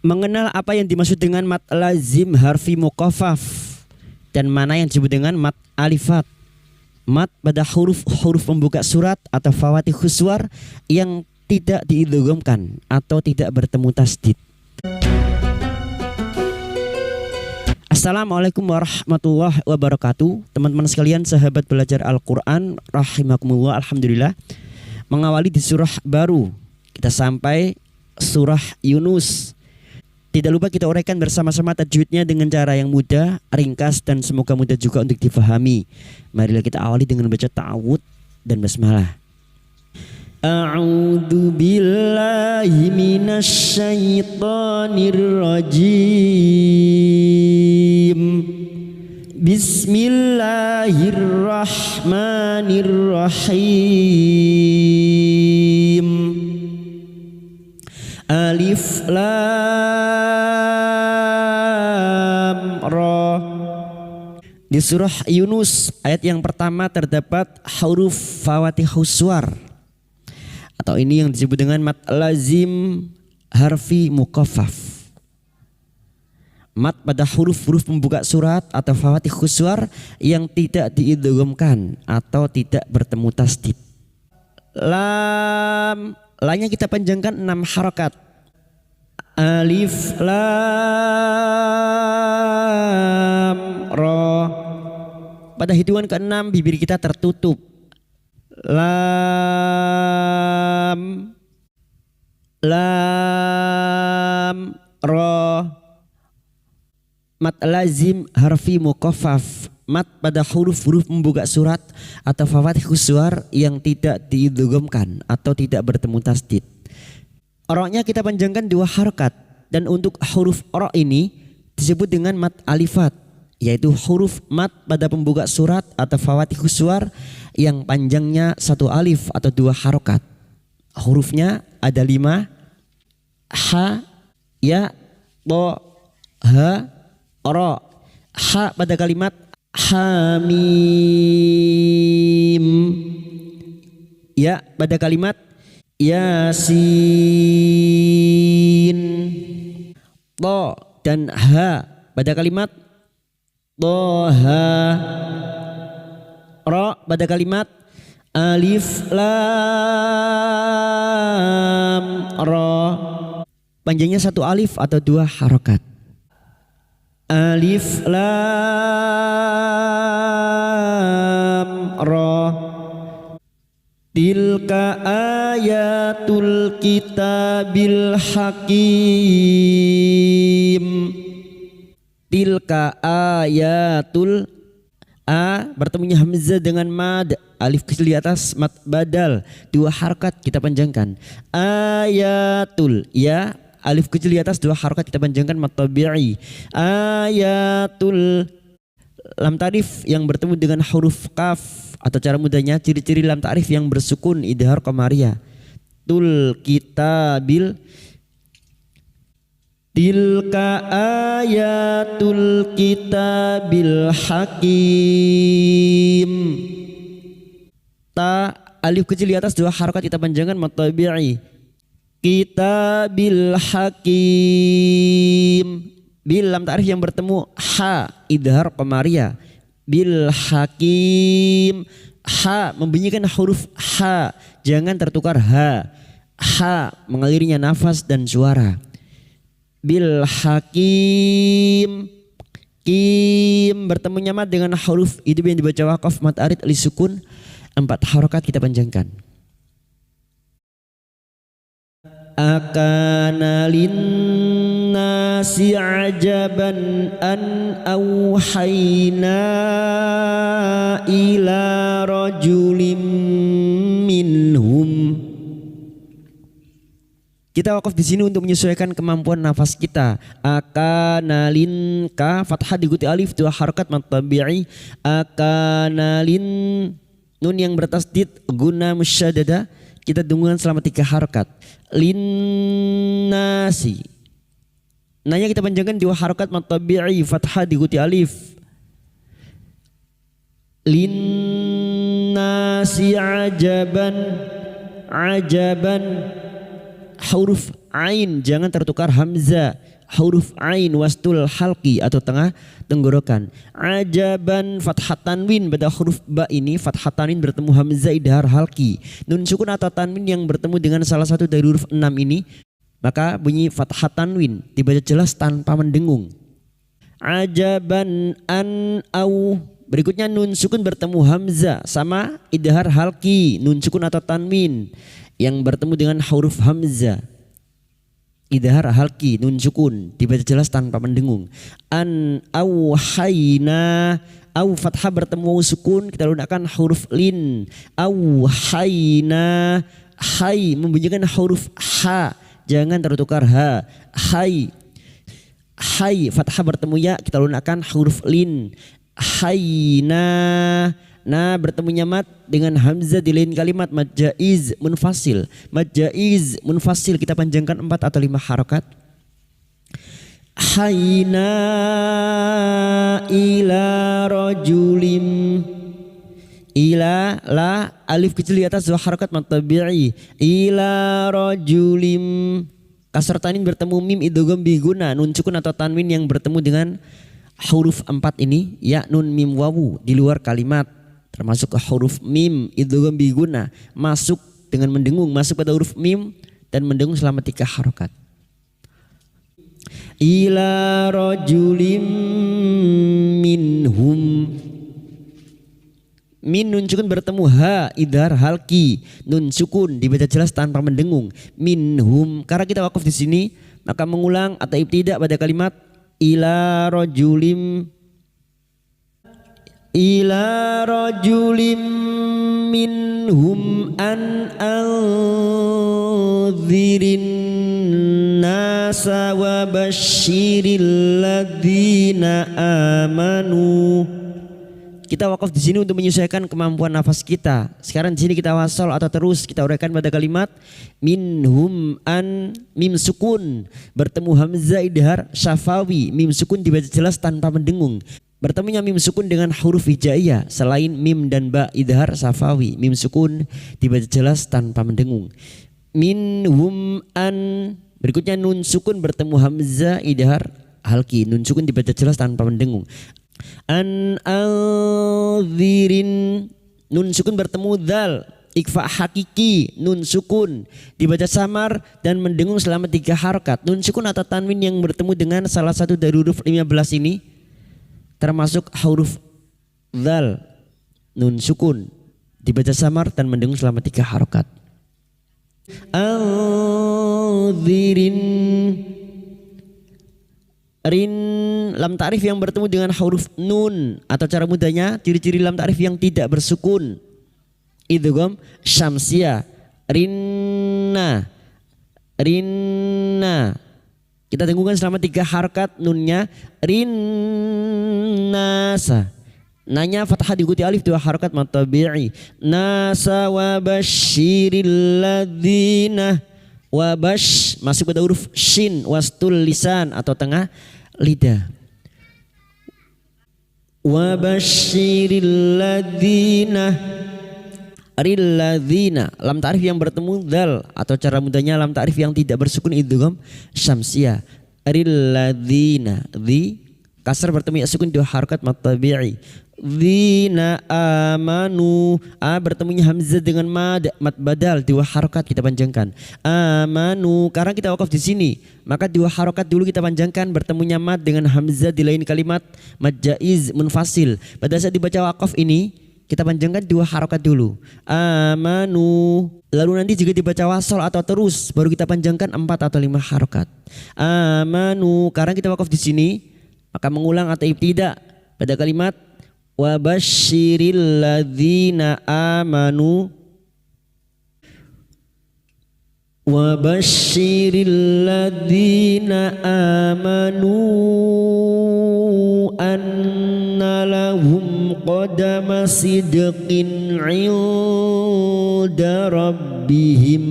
mengenal apa yang dimaksud dengan mad lazim harfi muqaffaf dan mana yang disebut dengan mad alifat. Mad pada huruf pembuka surat atau fawatihus suwar yang tidak diidghamkan atau tidak bertemu tasdid. Assalamualaikum warahmatullahi wabarakatuh. Teman-teman sekalian, sahabat belajar Al-Quran rahimakumullah. Alhamdulillah, mengawali di surah baru, kita sampai surah Yunus. Tidak lupa kita uraikan bersama-sama tajwidnya dengan cara yang mudah, ringkas, dan semoga mudah juga untuk difahami. Marilah kita awali dengan baca ta'awud dan basmalah. A'udzu billahi minasy syaithanir rajim. Bismillahirrahmanirrahim. Alif lam ra. Di surah Yunus ayat yang pertama terdapat huruf fawatihus suwar, atau ini yang disebut dengan mad lazim harfi muqaffaf. Mad pada huruf-huruf pembuka surat atau fawatihus suwar yang tidak diidghamkan atau tidak bertemu tasdid. Lam, lainnya kita panjangkan 6 harakat. Alif lam ra. Pada hitungan ke-6 bibir kita tertutup. Lam ra. Mad lazim harfi muqaffaf, mad pada huruf-huruf pembuka surat atau fawatihus suwar yang tidak diidghamkan atau tidak bertemu tasdid. Ra'nya kita panjangkan 2 harakat, dan untuk huruf ra ini disebut dengan mad alifat, yaitu huruf mad pada pembuka surat atau fawatihus suwar yang panjangnya 1 alif atau 2 harakat. Hurufnya ada 5: ha, ya, to, ha, ra. Ha pada kalimat hamim, ya pada kalimat yasin, to dan ha pada kalimat toha, ra pada kalimat alif lam ra. Panjangnya 1 alif atau 2 harakat. Alif lam ra. Tilka ayatul kitabil hakim. Tilka ayatul, a bertemunya hamzah dengan mad, alif kecil di atas, mad badal 2 harakat kita panjangkan. Ayatul, ya alif kecil di atas 2 harakat kita panjangkan, mad tabi'i. Ayatul, lam ta'rif yang bertemu dengan huruf kaf, atau cara mudahnya ciri-ciri lam ta'rif yang bersukun idhar qamariyah. Tul kitabil. Tilka ayatul kitabil hakim. Ta alif kecil di atas 2 harakat kita panjangkan, mad tabi'i. Kitabil hakim. Bil lam ta'rif yang bertemu ha idhar qamariyah. Bil hakim. Ha membunyikan huruf ha, jangan tertukar ha. Ha mengalirnya nafas dan suara. Bil hakim. Kim bertemunya mad dengan huruf itu yang dibaca waqaf mad arid li sukun, 4 harakat kita panjangkan. Akana linnasi ajaban an auhayna ila rajulim minhum. Kita wakaf di sini untuk menyesuaikan kemampuan nafas kita. Akanalin, ka fathah diikuti alif 2 harakat mad tabi'i. Akanalin, nun yang bertasdid guna musyaddada kita dengungan selama 3 harakat. Linnasi, nanya kita panjangkan 2 harakat mad tabi'i, fathah diikuti alif. Linnasi ajaban, ajaban huruf ain, jangan tertukar hamzah. Huruf ain wastul halqi atau tengah tenggorokan. Ajaban fathah tanwin pada huruf ba ini, fathah tanwin bertemu hamzah idhar halqi. Nun sukun atau tanwin yang bertemu dengan salah satu dari huruf 6 ini, maka bunyi fathah tanwin dibaca jelas tanpa mendengung. Ajaban an au. Berikutnya nun sukun bertemu hamzah sama idhar halqi, nun sukun atau tanwin yang bertemu dengan huruf hamzah. Idhar halqi nun sukun dibaca jelas tanpa mendengung. An au hayna, au fathah bertemu sukun kita gunakan huruf lin. Au hayna, hay membunyikan huruf ha, jangan tertukar ha. Hay, hay fathah bertemu ya kita gunakan huruf lin. Hayna, nah bertemunya mat dengan hamzah di lain kalimat, mad jaiz munfasil. Mad jaiz munfasil kita panjangkan 4 atau 5 harokat. Hayna ila rajulim, ila la alif kecil di atas 2 harokat mad tabi'i. Ila rajulim, kasar tanin bertemu mim idgham bi guna, nun sukun atau tanwin yang bertemu dengan huruf 4 ini ya nun mim wawu di luar kalimat, termasuk ke huruf mim idgham bi guna, masuk dengan mendengung, masuk pada huruf mim dan mendengung selama 3 harokat. Ila rajulim minhum, min nun sukun bertemu ha idhar halqi, nun sukun dibaca jelas tanpa mendengung. Minhum, karena kita wakaf di sini maka mengulang atau ibtidak pada kalimat ila rajulim, ila rajulim minhum an anzirin nasa wa basyiril ladzina amanu. Kita wakaf di sini untuk menyesuaikan kemampuan nafas kita. Sekarang di sini kita wasal atau terus kita uraikan pada kalimat minhum an, mim sukun bertemu hamzah idhar syafawi, mim sukun dibaca jelas tanpa mendengung. Bertemunya mim sukun dengan huruf hijaiyah selain mim dan ba idhar syafawi, mim sukun dibaca jelas tanpa mendengung. Minhum an, berikutnya nun sukun bertemu hamzah idhar halqi, nun sukun dibaca jelas tanpa mendengung. An alzirin, nun sukun bertemu dal ikfa hakiki, nun sukun dibaca samar dan mendengung selama 3 harokat. Nun sukun atau tanwin yang bertemu dengan salah satu dari huruf 15 ini termasuk huruf dal, nun sukun dibaca samar dan mendengung selama 3 harokat. Alzirin, rin lam ta'rif yang bertemu dengan huruf nun atau cara mudahnya ciri-ciri lam ta'rif yang tidak bersukun idgham syamsiyah. Rinna, rinna kita denggungkan selama 3 harokat nunnya. Rinnasa, nanya fathah diikuti alif 2 harokat mad tabi'i. Nasa wa basyiril ladzina, wabash masuk pada huruf shin wastul lisan atau tengah lidah. Wabasyiril ladzina, ril ladzina lam ta'rif yang bertemu dal atau cara mudahnya lam ta'rif yang tidak bersukun idgham syamsiyah. Ril ladzina, di kasar bertemu ya sukun 2 harokat mad tabi'i. Dzina amanu, bertemunya hamzah dengan mad badal 2 harokat kita panjangkan. Amanu, karena kita wakaf di sini maka 2 harokat dulu kita panjangkan, bertemunya mad dengan hamzah di lain kalimat, mad jaiz munfasil. Pada saat dibaca wakaf ini kita panjangkan 2 harokat dulu. Amanu, lalu nanti jika dibaca wasol atau terus baru kita panjangkan 4 atau 5 harokat. Amanu, karena kita wakaf di sini maka mengulang atau ibtidak pada kalimat wa basyiril ladzina amanu, wa basyiril ladzina amanu anna lahum qadama sidqin 'inda rabbihim.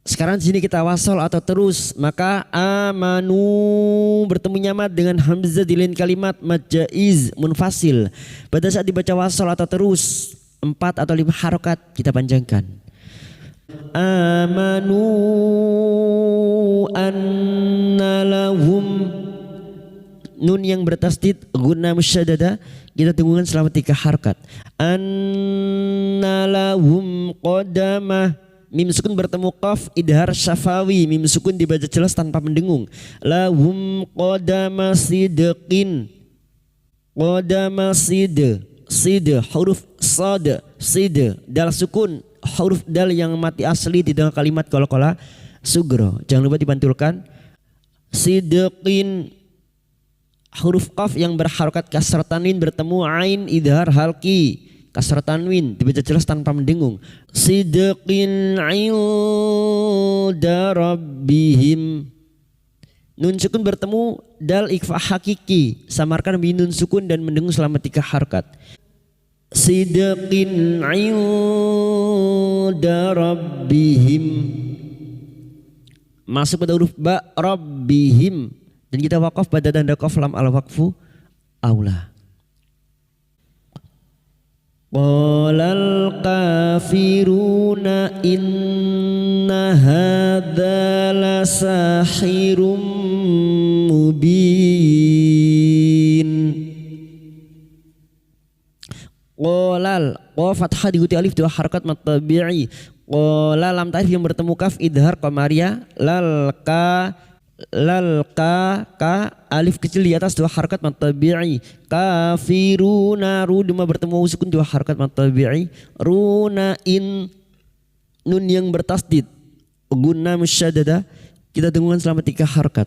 Sekarang di sini kita wasol atau terus, maka amanu bertemu mad dengan hamzah di lain kalimat, mad jaiz munfasil. Pada saat dibaca wasol atau terus 4 atau 5 harokat kita panjangkan. amanu anna lahum. Nun yang bertasdid guna musyaddada kita tunggukan selama 3 harakat. Anna lahum qadamah. Mim sukun bertemu qaf idhar syafawi. Mim sukun dibaca jelas tanpa mendengung. Lahum qadama sidqin. Qadama sid. Sid huruf sad. Sid dal sukun. Huruf dal yang mati asli di dalam kalimat qalqalah sugro. Jangan lupa dipantulkan. Sidqin. Huruf qaf yang berharokat kasrah tanwin bertemu ain idhar halki. Kasrah tanwin dibaca jelas tanpa mendengung. Sidqin inda rabbihim. Nun sukun bertemu dal ikhfa hakiki. Samarkan nun sukun dan mendengung selama 3 harakat. Sidqin inda rabbihim. Masuk pada huruf ba rabbihim. Dan kita wakaf pada tanda qaf lam al waqfu aula. Qalal kafiruna inna hadza lasahirum mubin. Qalal qa fathah diikuti alif 2 harakat mad tabi'i. Qala lam ta'rif yang bertemu kaf idhar qamariyah. Lal ka alif kecil di atas 2 harakat mad tabi'i. Kafiruna ru duma bertemu sukun 2 harakat mad tabi'i. Runa in nun yang bertasdid guna musyaddada kita tunggukan selama 3 harakat.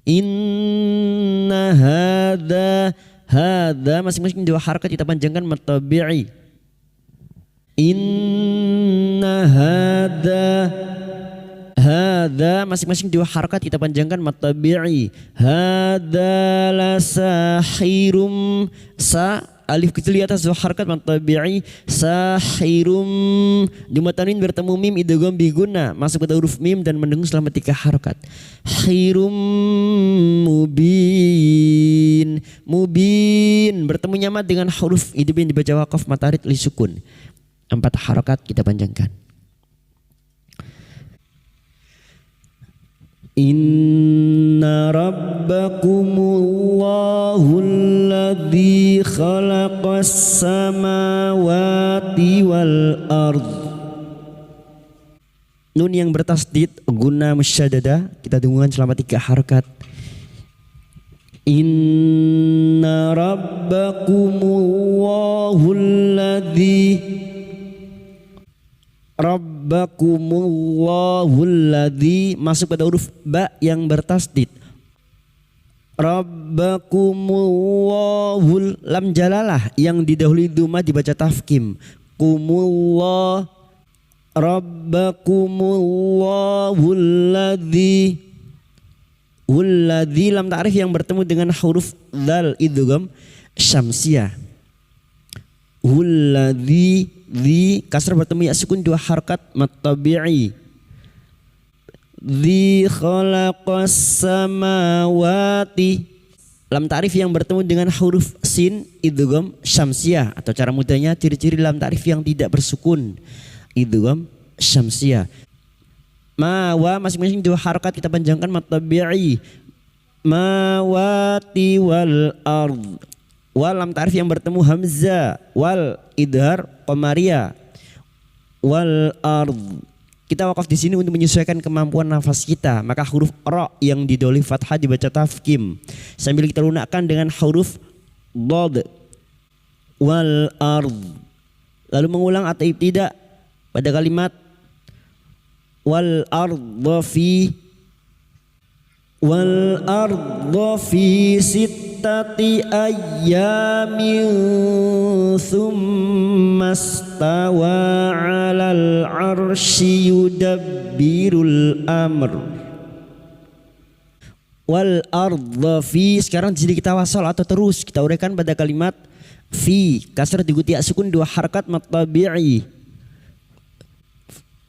Inna hadza masing-masing 2 harakat kita panjangkan mad tabi'i. Inna hadza masing-masing 2 harakat kita panjangkan mad tabi'i. Hadza lasahirum sa alif kecil di atas 2 harakat mad tabi'i. Sahirum jumlah tanwin bertemu mim idgham bi gunna masuk pada huruf mim dan mendengung selama 3 harakat. Hirum mubin bertemu nyamat dengan huruf idgham dibaca waqaf matarid li sukun. 4 harakat kita panjangkan. Inna rabbakumullahu alladhi khalaqas samawati wal ard. Nun yang bertasdid guna musyaddada kita tunggukan selama 3 harakat. Inna rabbakumullahu alladzi masuk pada huruf ba yang bertasdid. Rabbakumullahul lam jalalah yang didahului dhamma dibaca tafkim. Kumullah Rabbakumullahul ladzi lam ta'rif yang bertemu dengan huruf dzal idgham syamsiyah. Hulladzi di kasrah bertemu ya sukun 2 harakat mad tabi'i. Dzi khalaqas samawati lam ta'rif yang bertemu dengan huruf sin idgham syamsiyah atau cara mudahnya ciri-ciri lam ta'rif yang tidak bersukun idgham syamsiyah. Ma wa masing-masing 2 harakat kita panjangkan mad tabi'i. Mawati wal ard. Wal lam ta'rif yang bertemu hamzah wal idhar qamariyah wal ard. Kita wakaf di sini untuk menyesuaikan kemampuan nafas kita. Maka huruf ra yang didoli fathah dibaca tafkim sambil kita lunakkan dengan huruf dhad wal ard. Lalu mengulang atau tidak pada kalimat wal ardha fi sittati ayyamin thumma stawa 'alal 'arsy yudabbirul amr. Wal ardha fi sekarang jadi kita wasal atau terus kita uraikan pada kalimat fi kasrah diikuti sukun 2 harakat mad tabi'i.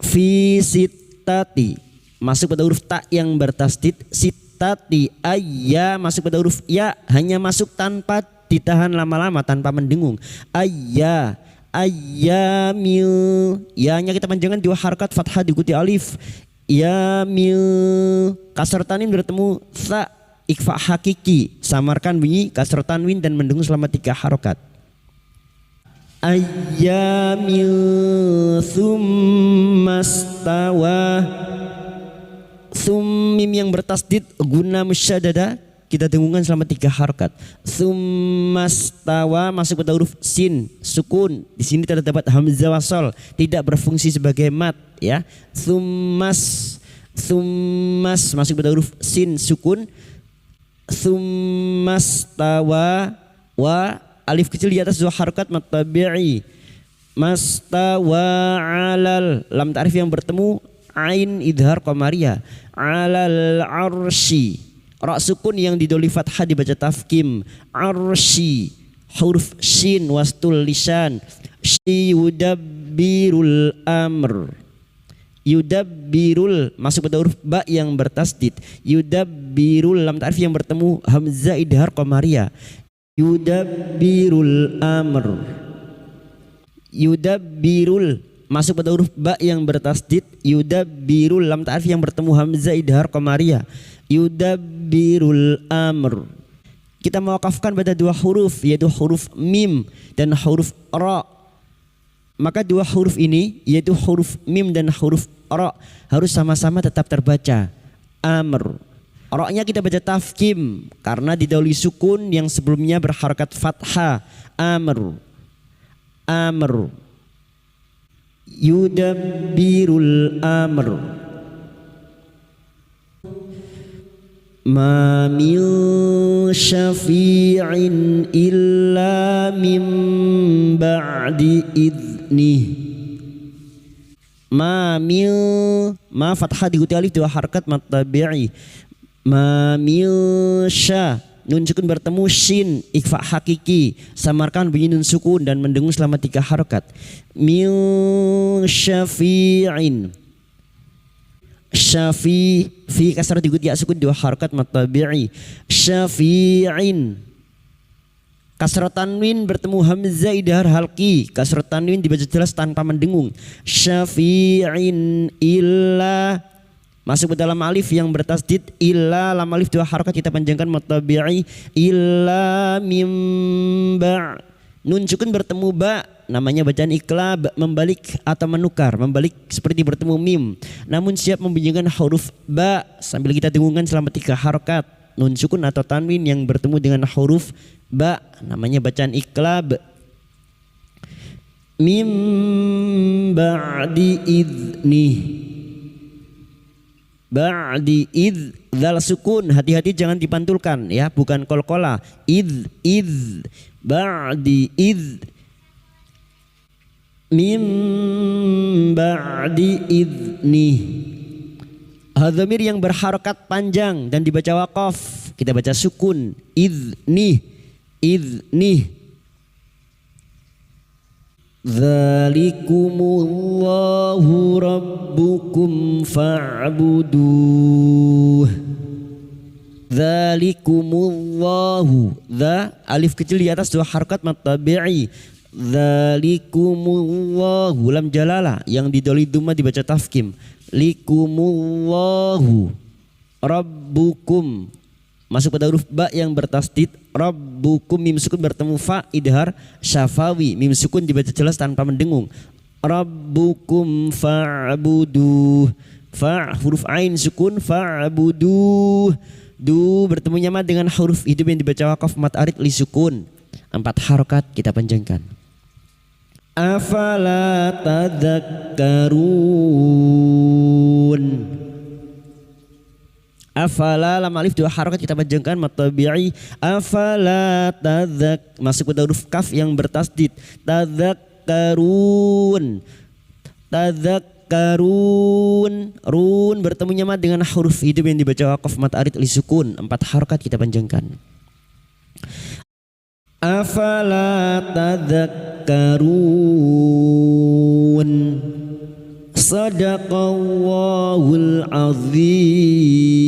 Fi sittati masuk pada huruf ta yang bertasdid. Sittati ayya masuk pada huruf ya hanya masuk tanpa ditahan lama-lama tanpa mendengung. Ayya Ayyamil, ya-nya kita panjangkan 2 harakat fathah diikuti alif. Yamil, kasar tanwin bertemu sa, ikhfa hakiki, samarkan bunyi kasar tanwin dan mendengung selama 3 harakat. Ayyamil tsummastawa, mim yang bertasdid guna musyaddada kita dengungkan selama 3 harakat. Tsummastawa masuk pada huruf sin sukun. Di sini terdapat hamzah wasal, tidak berfungsi sebagai mat ya. Tsummas masuk pada huruf sin sukun. Tsummastawa wa alif kecil di atas 2 harakat mat tabi'i. Mastawa alal, lam ta'rif yang bertemu ain idhar qamariyah. Alal arsy, ra sukun yang didoli fathah dibaca tafkim. Arsy, huruf shin wastul lisan. Yudabbirul amr, yudabbirul masuk pada huruf ba yang bertasdid. Yudabbirul, lam ta'rif yang bertemu hamzah idhar qamariyah. Yudabbirul amr, yudabbirul masuk pada huruf ba yang bertasdid. Yudabbirul, lam ta'rif yang bertemu hamzah idhar qamariyah. Yudabbirul amr. Kita mewakafkan pada 2 huruf, yaitu huruf mim dan huruf ra. Maka 2 huruf ini yaitu huruf mim dan huruf ra harus sama-sama tetap terbaca amr. Ra-nya kita baca tafkim karena didahului sukun yang sebelumnya berharakat fathah. Amr, amr. Yudabbirul amr. Ma min syafi'in illa min ba'di idnih. Ma min, ma fathah diikuti alif 2 harakat mat tabi'i. Ma min sya, nun sukun bertemu shin ikhfa hakiki, samarkan bunyi nun sukun dan mendengung selama 3 harakat. Min syafi'in, syafi, fi kasar diikuti ya sukun 2 harakat mat tabi'i. Syafi'in, kasar tanwin bertemu hamzah idhar halqi, kasar tanwin dibaca jelas tanpa mendengung. Syafi'in illa masuk ke dalam alif yang bertasdid. Illa, lam alif 2 harakat kita panjangkan mat tabi'i. Illa mim ba, nun sukun bertemu ba, namanya bacaan iklab, membalik atau menukar. Membalik seperti bertemu mim, namun siap membunyikan huruf ba sambil kita dengungkan selama 3 harakat. Nun sukun atau tanwin yang bertemu dengan huruf ba namanya bacaan iklab. Mim ba'di idnih, ba'di id, dzal sukun, hati-hati jangan dipantulkan ya, bukan qalqalah. Id, ba'di id. Mim ba'di idnih, hadhamir yang berharakat panjang dan dibaca waqaf kita baca sukun. Idnih, idnih. Dzalikumullahu rabbukum fa'buduh. Dzalikumullahu, dza alif kecil di atas 2 harakat mat tabi'i. Dzalikumullahu, lam jalalah yang didoli dhamma dibaca tafkim. Likumullahu rabbukum masuk pada huruf ba yang bertasdid. Rabbukum, mim sukun bertemu fa idhar syafawi, mim sukun dibaca jelas tanpa mendengung. Rabbukum fa'buduh, fa huruf ain sukun fa'buduh. Du bertemu nyama dengan huruf hidup yang dibaca waqaf mat arid li sukun. 4 harakat kita panjangkan. Afala tadzakkarun. Afala, lam alif 2 harakat kita panjangkan mat tabi'i. Afala tadzak, masuk pada huruf kaf yang bertasdid. Tadzakkarun, tadzakkarun. Run bertemu nyama dengan huruf hidup yang dibaca waqaf mat arid li sukun. 4 harakat kita panjangkan. Afala tadzakkarun. Sadaqallahul azim.